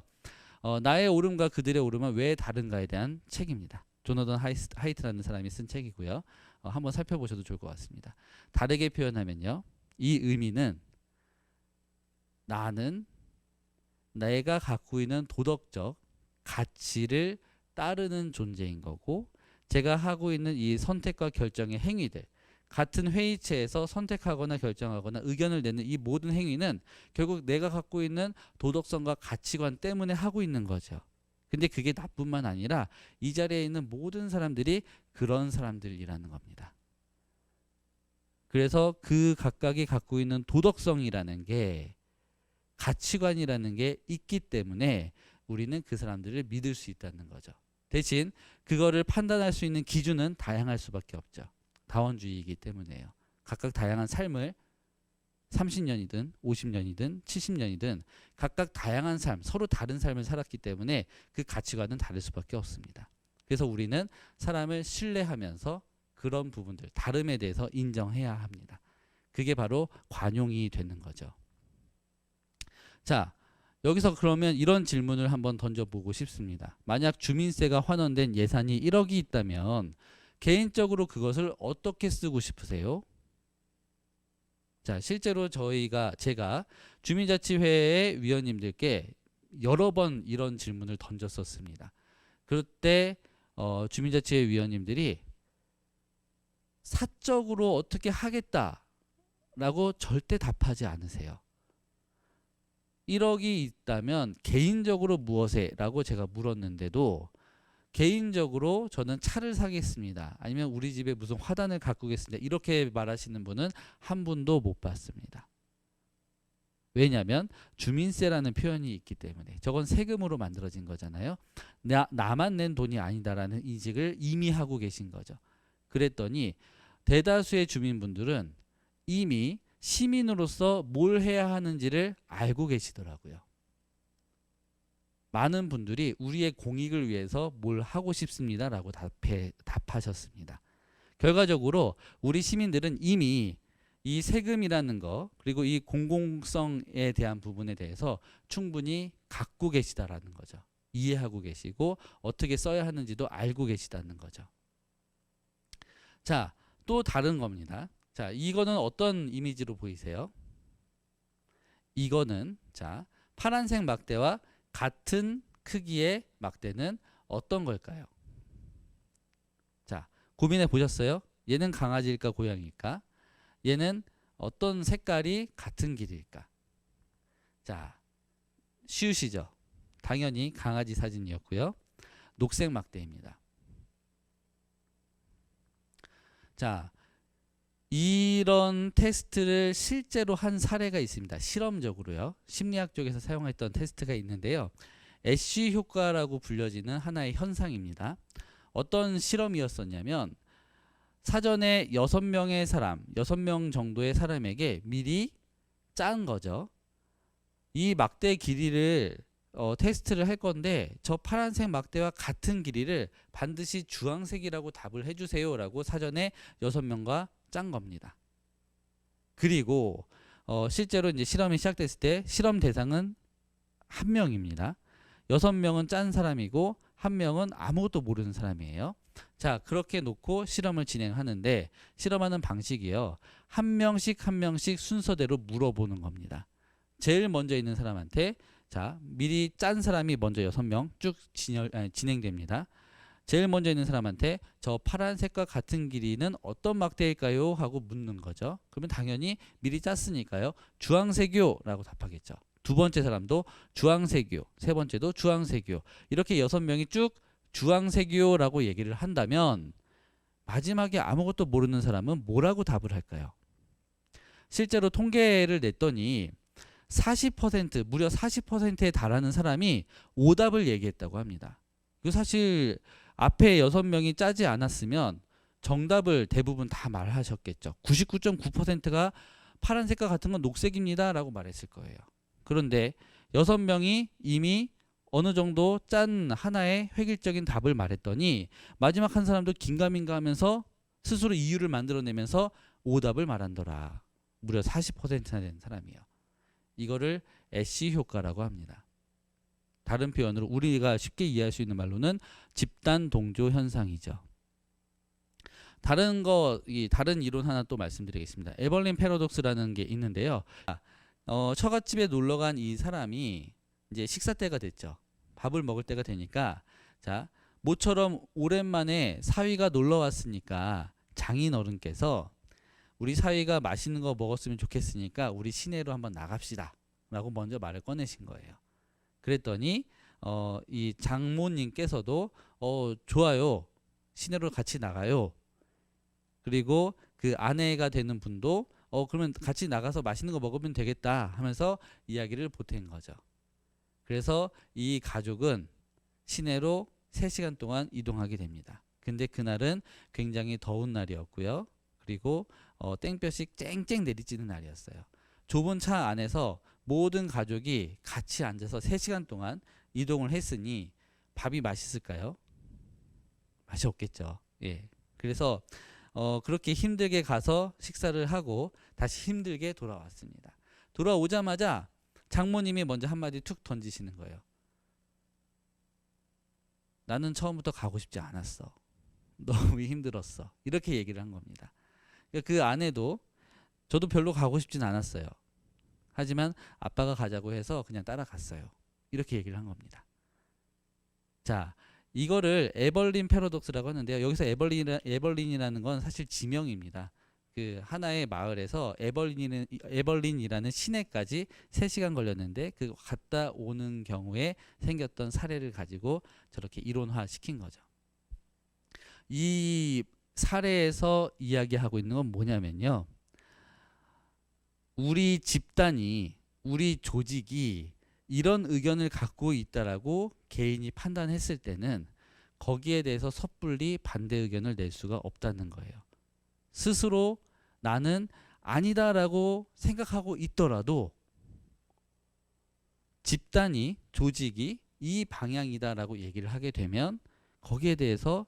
나의 옳음과 그들의 옳음은 왜 다른가에 대한 책입니다. 조너던 하이트라는 사람이 쓴 책이고요. 한번 살펴보셔도 좋을 것 같습니다. 다르게 표현하면요, 이 의미는 나는 내가 갖고 있는 도덕적 가치를 따르는 존재인 거고, 제가 하고 있는 이 선택과 결정의 행위들, 같은 회의체에서 선택하거나 결정하거나 의견을 내는 이 모든 행위는 결국 내가 갖고 있는 도덕성과 가치관 때문에 하고 있는 거죠. 근데 그게 나뿐만 아니라 이 자리에 있는 모든 사람들이 그런 사람들이라는 겁니다. 그래서 그 각각이 갖고 있는 도덕성이라는 게, 가치관이라는 게 있기 때문에 우리는 그 사람들을 믿을 수 있다는 거죠. 대신 그거를 판단할 수 있는 기준은 다양할 수밖에 없죠. 다원주의이기 때문에요. 각각 다양한 삶을 30년이든 50년이든 70년이든 각각 다양한 삶, 서로 다른 삶을 살았기 때문에 그 가치관은 다를 수밖에 없습니다. 그래서 우리는 사람을 신뢰하면서 그런 부분들, 다름에 대해서 인정해야 합니다. 그게 바로 관용이 되는 거죠. 자, 여기서 그러면 이런 질문을 한번 던져보고 싶습니다. 만약 주민세가 환원된 예산이 1억이 있다면 개인적으로 그것을 어떻게 쓰고 싶으세요? 자, 실제로 제가 주민자치회의 위원님들께 여러 번 이런 질문을 던졌었습니다. 그럴 때 주민자치회 위원님들이 사적으로 어떻게 하겠다라고 절대 답하지 않으세요. 1억이 있다면 개인적으로 무엇에? 라고 제가 물었는데도 개인적으로 저는 차를 사겠습니다. 아니면 우리 집에 무슨 화단을 가꾸겠습니다. 이렇게 말하시는 분은 한 분도 못 봤습니다. 왜냐하면 주민세라는 표현이 있기 때문에. 저건 세금으로 만들어진 거잖아요. 나만 낸 돈이 아니다라는 인식을 이미 하고 계신 거죠. 그랬더니 대다수의 주민분들은 이미 시민으로서 뭘 해야 하는지를 알고 계시더라고요. 많은 분들이 우리의 공익을 위해서 뭘 하고 싶습니다 라고 답하셨습니다. 결과적으로 우리 시민들은 이미 이 세금이라는 거, 그리고 이 공공성에 대한 부분에 대해서 충분히 갖고 계시다라는 거죠. 이해하고 계시고 어떻게 써야 하는지도 알고 계시다는 거죠. 자, 또 다른 겁니다. 자, 이거는 어떤 이미지로 보이세요? 이거는 자, 파란색 막대와 같은 크기의 막대는 어떤 걸까요? 자, 고민해 보셨어요? 얘는 강아지일까 고양이일까? 얘는 어떤 색깔이 같은 길일까? 자, 쉬우시죠? 당연히 강아지 사진이었고요. 녹색 막대입니다. 자, 이런 테스트를 실제로 한 사례가 있습니다. 실험적으로요. 심리학 쪽에서 사용했던 테스트가 있는데요. 애쉬 효과라고 불려지는 하나의 현상입니다. 어떤 실험이었었냐면 사전에 6명 정도의 사람에게 미리 짠 거죠. 이 막대 길이를 테스트를 할 건데 저 파란색 막대와 같은 길이를 반드시 주황색이라고 답을 해주세요 라고 사전에 6명과 짠 겁니다. 그리고 실제로 이제 실험이 시작됐을 때 실험 대상은 1명입니다. 6명은 짠 사람이고 1명은 아무것도 모르는 사람이에요. 자, 그렇게 놓고 실험을 진행하는데 실험하는 방식이요. 한 명씩 순서대로 물어보는 겁니다. 제일 먼저 있는 사람한테 자, 미리 짠 사람이 먼저 6명 쭉 진행됩니다. 제일 먼저 있는 사람한테 저 파란색과 같은 길이는 어떤 막대일까요? 하고 묻는 거죠. 그러면 당연히 미리 짰으니까요. 주황색이요 라고 답하겠죠. 두 번째 사람도 주황색이요. 세 번째도 주황색이요. 이렇게 6명이 쭉 주황색이요 라고 얘기를 한다면 마지막에 아무것도 모르는 사람은 뭐라고 답을 할까요? 실제로 통계를 냈더니 40%, 무려 40%에 달하는 사람이 오답을 얘기했다고 합니다. 사실 앞에 6명이 짜지 않았으면 정답을 대부분 다 말하셨겠죠. 99.9%가 파란색과 같은 건 녹색입니다 라고 말했을 거예요. 그런데 6명이 이미 어느 정도 짠 하나의 획일적인 답을 말했더니 마지막 한 사람도 긴가민가 하면서 스스로 이유를 만들어내면서 오답을 말한더라. 무려 40%나 되는 사람이에요. 이거를 애쉬 효과라고 합니다. 다른 표현으로 우리가 쉽게 이해할 수 있는 말로는 집단 동조 현상이죠. 다른 이론 하나 또 말씀드리겠습니다. 에벌린 패러독스라는 게 있는데요. 처갓집에 놀러 간 이 사람이 이제 식사 때가 됐죠. 밥을 먹을 때가 되니까 자, 모처럼 오랜만에 사위가 놀러 왔으니까 장인 어른께서 우리 사위가 맛있는 거 먹었으면 좋겠으니까 우리 시내로 한번 나갑시다 라고 먼저 말을 꺼내신 거예요. 그랬더니 이 장모님께서도 좋아요. 시내로 같이 나가요. 그리고 그 아내가 되는 분도 그러면 같이 나가서 맛있는 거 먹으면 되겠다 하면서 이야기를 보탠 거죠. 그래서 이 가족은 시내로 3시간 동안 이동하게 됩니다. 근데 그날은 굉장히 더운 날이었고요. 그리고 땡볕이 쨍쨍 내리쬐는 날이었어요. 좁은 차 안에서 모든 가족이 같이 앉아서 3시간 동안 이동을 했으니 밥이 맛있을까요? 맛이 없겠죠. 예. 그래서 그렇게 힘들게 가서 식사를 하고 다시 힘들게 돌아왔습니다. 돌아오자마자 장모님이 먼저 한마디 툭 던지시는 거예요. 나는 처음부터 가고 싶지 않았어. 너무 힘들었어. 이렇게 얘기를 한 겁니다. 그 아내도 저도 별로 가고 싶진 않았어요. 하지만 아빠가 가자고 해서 그냥 따라갔어요. 이렇게 얘기를 한 겁니다. 자, 이거를 에벌린 패러독스라고 하는데요. 여기서 에벌린이라는 건 사실 지명입니다. 그 하나의 마을에서 에벌린이라는 시내까지 3시간 걸렸는데 그 갔다 오는 경우에 생겼던 사례를 가지고 저렇게 이론화시킨 거죠. 이 사례에서 이야기하고 있는 건 뭐냐면요. 우리 집단이, 우리 조직이 이런 의견을 갖고 있다라고 개인이 판단했을 때는 거기에 대해서 섣불리 반대 의견을 낼 수가 없다는 거예요. 스스로 나는 아니다라고 생각하고 있더라도 집단이, 조직이 이 방향이다라고 얘기를 하게 되면 거기에 대해서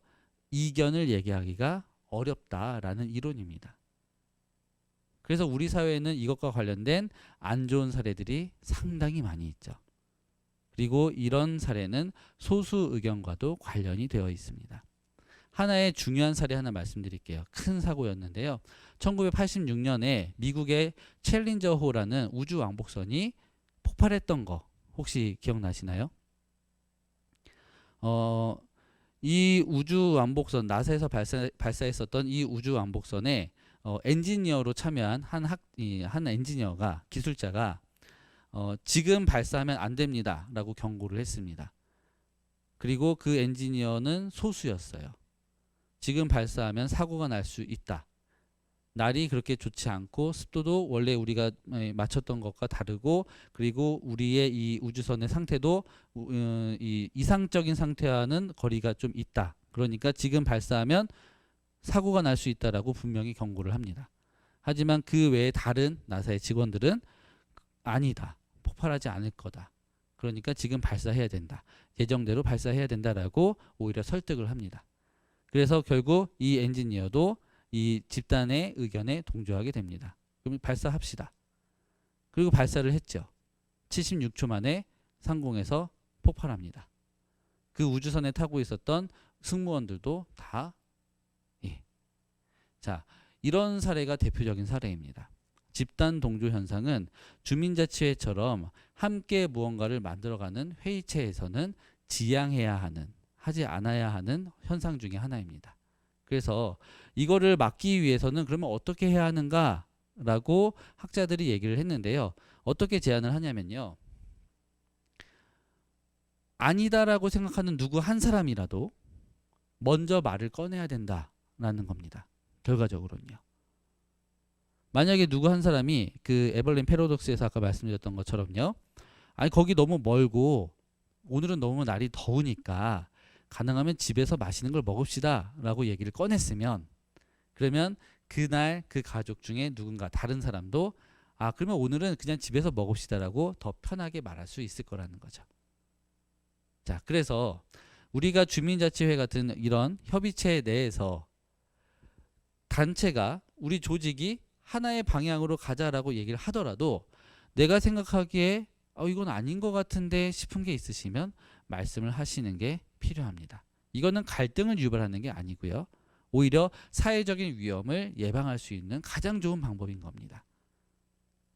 이견을 얘기하기가 어렵다라는 이론입니다. 그래서 우리 사회에는 이것과 관련된 안 좋은 사례들이 상당히 많이 있죠. 그리고 이런 사례는 소수 의견과도 관련이 되어 있습니다. 하나의 중요한 사례 하나 말씀드릴게요. 큰 사고였는데요. 1986년에 미국의 챌린저호라는 우주 왕복선이 폭발했던 거 혹시 기억나시나요? 이 우주 왕복선, 나사에서 발사했었던 이 우주 왕복선에 엔지니어로 참여한 한 엔지니어가, 기술자가 지금 발사하면 안 됩니다 라고 경고를 했습니다. 그리고 그 엔지니어는 소수였어요. 지금 발사하면 사고가 날 수 있다. 날이 그렇게 좋지 않고 습도도 원래 우리가 맞췄던 것과 다르고, 그리고 우리의 이 우주선의 상태도 이 이상적인 상태와는 거리가 좀 있다. 그러니까 지금 발사하면 사고가 날 수 있다라고 분명히 경고를 합니다. 하지만 그 외에 다른 나사의 직원들은 아니다. 폭발하지 않을 거다. 그러니까 지금 발사해야 된다. 예정대로 발사해야 된다라고 오히려 설득을 합니다. 그래서 결국 이 엔지니어도 이 집단의 의견에 동조하게 됩니다. 그럼 발사합시다. 그리고 발사를 했죠. 76초 만에 상공에서 폭발합니다. 그 우주선에 타고 있었던 승무원들도 다 자, 이런 사례가 대표적인 사례입니다. 집단 동조 현상은 주민자치회처럼 함께 무언가를 만들어가는 회의체에서는 지양해야 하는, 하지 않아야 하는 현상 중에 하나입니다. 그래서 이거를 막기 위해서는 그러면 어떻게 해야 하는가라고 학자들이 얘기를 했는데요. 어떻게 제안을 하냐면요. 아니다라고 생각하는 누구 한 사람이라도 먼저 말을 꺼내야 된다라는 겁니다. 결과적으로는요. 만약에 누구 한 사람이 그 에벌린 패러독스에서 아까 말씀드렸던 것처럼요. 아니 거기 너무 멀고 오늘은 너무 날이 더우니까 가능하면 집에서 맛있는 걸 먹읍시다 라고 얘기를 꺼냈으면, 그러면 그날 그 가족 중에 누군가 다른 사람도 그러면 오늘은 그냥 집에서 먹읍시다 라고 더 편하게 말할 수 있을 거라는 거죠. 자, 그래서 우리가 주민자치회 같은 이런 협의체 내에서 단체가, 우리 조직이 하나의 방향으로 가자라고 얘기를 하더라도 내가 생각하기에 이건 아닌 것 같은데 싶은 게 있으시면 말씀을 하시는 게 필요합니다. 이거는 갈등을 유발하는 게 아니고요. 오히려 사회적인 위험을 예방할 수 있는 가장 좋은 방법인 겁니다.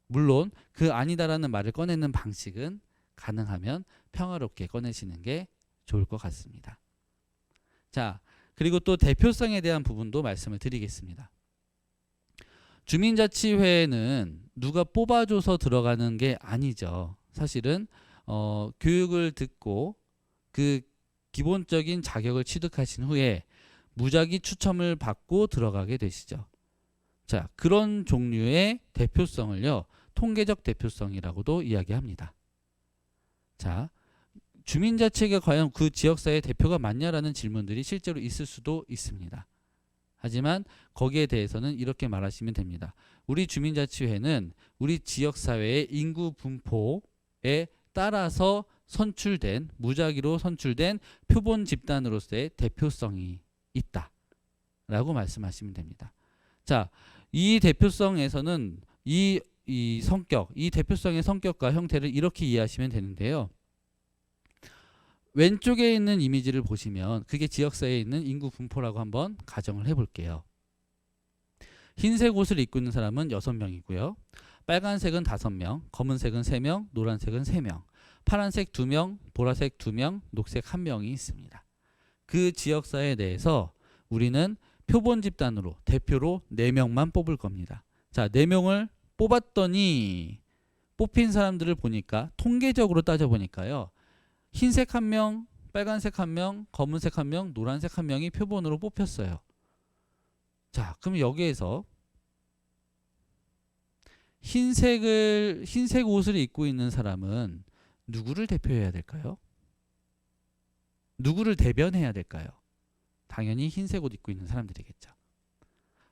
물론 그 아니다라는 말을 꺼내는 방식은 가능하면 평화롭게 꺼내시는 게 좋을 것 같습니다. 자, 그리고 또 대표성에 대한 부분도 말씀을 드리겠습니다. 주민자치회는 누가 뽑아줘서 들어가는 게 아니죠. 사실은 교육을 듣고 그 기본적인 자격을 취득하신 후에 무작위 추첨을 받고 들어가게 되시죠. 자, 그런 종류의 대표성을요, 통계적 대표성이라고도 이야기합니다. 자, 주민자치가 과연 그 지역사회 대표가 맞냐라는 질문들이 실제로 있을 수도 있습니다. 하지만 거기에 대해서는 이렇게 말하시면 됩니다. 우리 주민자치회는 우리 지역사회의 인구 분포에 따라서 선출된, 무작위로 선출된 표본 집단으로서의 대표성이 있다 라고 말씀하시면 됩니다. 자, 이 대표성에서는 이 성격, 이 대표성의 성격과 형태를 이렇게 이해하시면 되는데요. 왼쪽에 있는 이미지를 보시면 그게 지역사회에 있는 인구 분포라고 한번 가정을 해볼게요. 흰색 옷을 입고 있는 사람은 6명이고요. 빨간색은 5명, 검은색은 3명, 노란색은 3명, 파란색 2명, 보라색 2명, 녹색 1명이 있습니다. 그 지역사회 내에서 우리는 표본 집단으로 대표로 4명만 뽑을 겁니다. 자, 4명을 뽑았더니 뽑힌 사람들을 보니까 통계적으로 따져보니까요. 흰색 1명, 빨간색 1명, 검은색 1명, 노란색 1명이 표본으로 뽑혔어요. 자, 그럼 여기에서 흰색 옷을 입고 있는 사람은 누구를 대표해야 될까요? 누구를 대변해야 될까요? 당연히 흰색 옷 입고 있는 사람들이겠죠.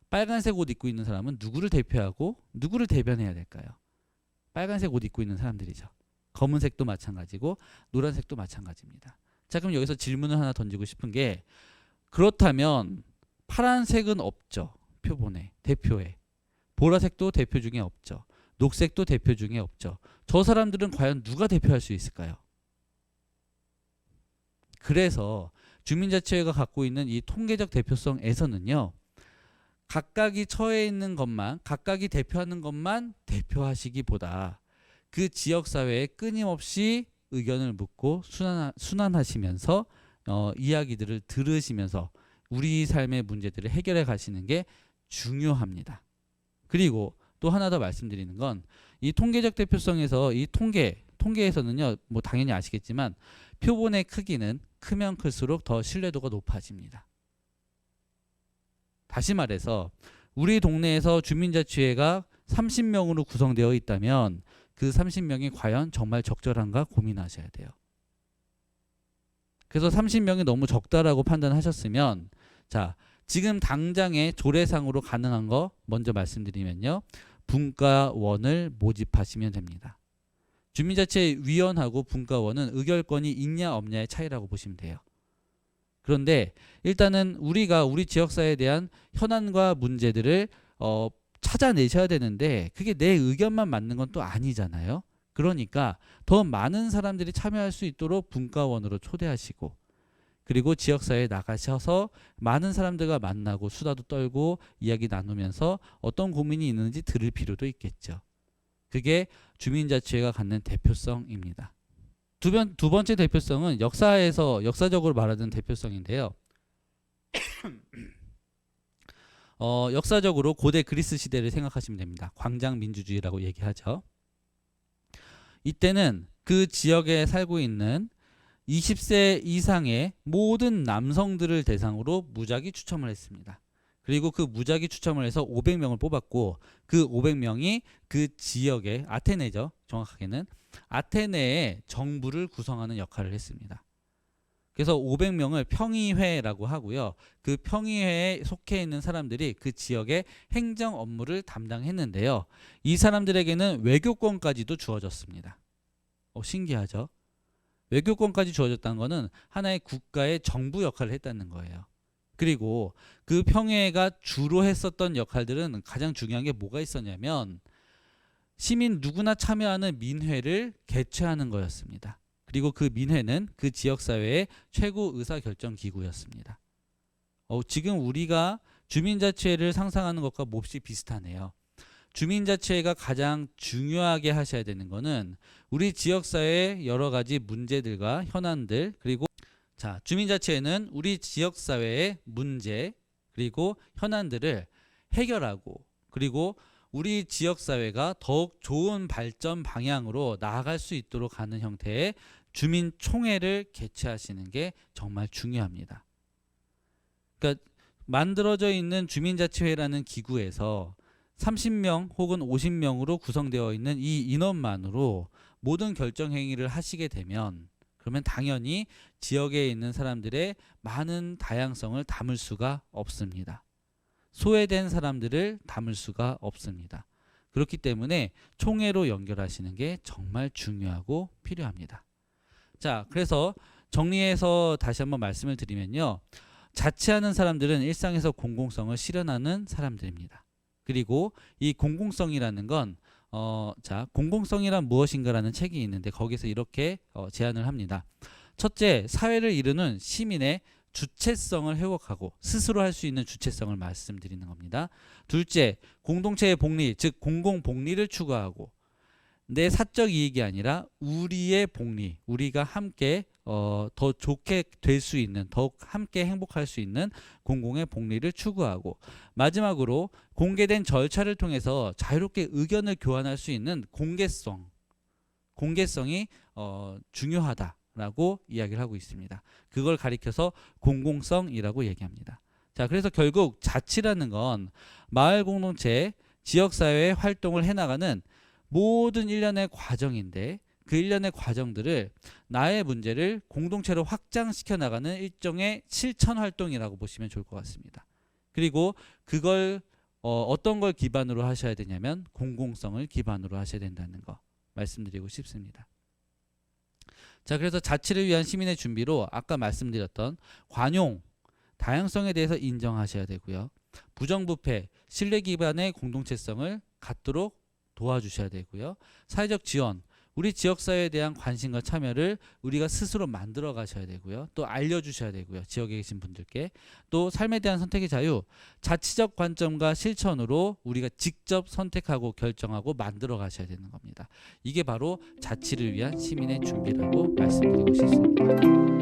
빨간색 옷 입고 있는 사람은 누구를 대표하고 누구를 대변해야 될까요? 빨간색 옷 입고 있는 사람들이죠. 검은색도 마찬가지고 노란색도 마찬가지입니다. 자, 그럼 여기서 질문을 하나 던지고 싶은 게, 그렇다면 파란색은 없죠. 표본에, 대표에. 보라색도 대표 중에 없죠. 녹색도 대표 중에 없죠. 저 사람들은 과연 누가 대표할 수 있을까요? 그래서 주민자치회가 갖고 있는 이 통계적 대표성에서는요, 각각이 처해 있는 것만, 각각이 대표하는 것만 대표하시기보다 그 지역사회에 끊임없이 의견을 묻고 순환하시면서 이야기들을 들으시면서 우리 삶의 문제들을 해결해 가시는 게 중요합니다. 그리고 또 하나 더 말씀드리는 건, 이 통계적 대표성에서 이 통계에서는요, 뭐 당연히 아시겠지만 표본의 크기는 크면 클수록 더 신뢰도가 높아집니다. 다시 말해서 우리 동네에서 주민자치회가 30명으로 구성되어 있다면 그 30명이 과연 정말 적절한가 고민하셔야 돼요. 그래서 30명이 너무 적다라고 판단하셨으면, 자, 지금 당장의 조례상으로 가능한 거 먼저 말씀드리면요, 분과원을 모집하시면 됩니다. 주민자치위원하고 분과원은 의결권이 있냐 없냐의 차이라고 보시면 돼요. 그런데 일단은 우리가 우리 지역사회에 대한 현안과 문제들을 찾아내셔야 되는데, 그게 내 의견만 맞는 건 또 아니잖아요. 그러니까 더 많은 사람들이 참여할 수 있도록 분과원으로 초대하시고, 그리고 지역사회에 나가셔서 많은 사람들과 만나고 수다도 떨고 이야기 나누면서 어떤 고민이 있는지 들을 필요도 있겠죠. 그게 주민자치회가 갖는 대표성입니다. 두 번째 대표성은 역사적으로 말하는 대표성인데요. 역사적으로 고대 그리스 시대를 생각하시면 됩니다. 광장 민주주의라고 얘기하죠. 이때는 그 지역에 살고 있는 20세 이상의 모든 남성들을 대상으로 무작위 추첨을 했습니다. 그리고 그 무작위 추첨을 해서 500명을 뽑았고, 그 500명이 그 지역의, 아테네죠, 정확하게는 아테네의 정부를 구성하는 역할을 했습니다. 그래서 500명을 평의회라고 하고요. 그 평의회에 속해 있는 사람들이 그 지역의 행정 업무를 담당했는데요. 이 사람들에게는 외교권까지도 주어졌습니다. 신기하죠? 외교권까지 주어졌다는 것은 하나의 국가의 정부 역할을 했다는 거예요. 그리고 그 평의회가 주로 했었던 역할들은 가장 중요한 게 뭐가 있었냐면, 시민 누구나 참여하는 민회를 개최하는 거였습니다. 그리고 그 민회는 그 지역사회의 최고 의사결정기구였습니다. 지금 우리가 주민자치회를 상상하는 것과 몹시 비슷하네요. 주민자치회가 가장 중요하게 하셔야 되는 거는 우리 지역사회의 여러 가지 문제들과 현안들, 그리고 자, 주민자치회는 우리 지역사회의 문제 그리고 현안들을 해결하고, 그리고 우리 지역사회가 더욱 좋은 발전 방향으로 나아갈 수 있도록 하는 형태의 주민총회를 개최하시는 게 정말 중요합니다. 그러니까 만들어져 있는 주민자치회라는 기구에서 30명 혹은 50명으로 구성되어 있는 이 인원만으로 모든 결정 행위를 하시게 되면 그러면 당연히 지역에 있는 사람들의 많은 다양성을 담을 수가 없습니다. 소외된 사람들을 담을 수가 없습니다. 그렇기 때문에 총회로 연결하시는 게 정말 중요하고 필요합니다. 자, 그래서 정리해서 다시 한번 말씀을 드리면요. 자치하는 사람들은 일상에서 공공성을 실현하는 사람들입니다. 그리고 이 공공성이라는 건 공공성이란 무엇인가라는 책이 있는데 거기서 이렇게 제안을 합니다. 첫째, 사회를 이루는 시민의 주체성을 회복하고 스스로 할 수 있는 주체성을 말씀드리는 겁니다. 둘째, 공동체의 복리, 즉 공공복리를 추구하고 내 사적 이익이 아니라 우리의 복리, 우리가 함께 더 좋게 될 수 있는, 더욱 함께 행복할 수 있는 공공의 복리를 추구하고 마지막으로 공개된 절차를 통해서 자유롭게 의견을 교환할 수 있는 공개성이 중요하다라고 이야기를 하고 있습니다. 그걸 가리켜서 공공성이라고 얘기합니다. 자, 그래서 결국 자치라는 건 마을 공동체, 지역사회의 활동을 해나가는 모든 일련의 과정인데 그 일련의 과정들을 나의 문제를 공동체로 확장시켜 나가는 일종의 실천 활동이라고 보시면 좋을 것 같습니다. 그리고 그걸 어떤 걸 기반으로 하셔야 되냐면 공공성을 기반으로 하셔야 된다는 거 말씀드리고 싶습니다. 자, 그래서 자치를 위한 시민의 준비로 아까 말씀드렸던 관용, 다양성에 대해서 인정하셔야 되고요. 부정부패, 신뢰 기반의 공동체성을 갖도록 도와주셔야 되고요. 사회적 지원, 우리 지역사회에 대한 관심과 참여를 우리가 스스로 만들어 가셔야 되고요. 또 알려주셔야 되고요. 지역에 계신 분들께. 또 삶에 대한 선택의 자유, 자치적 관점과 실천으로 우리가 직접 선택하고 결정하고 만들어 가셔야 되는 겁니다. 이게 바로 자치를 위한 시민의 준비라고 말씀드리고 싶습니다.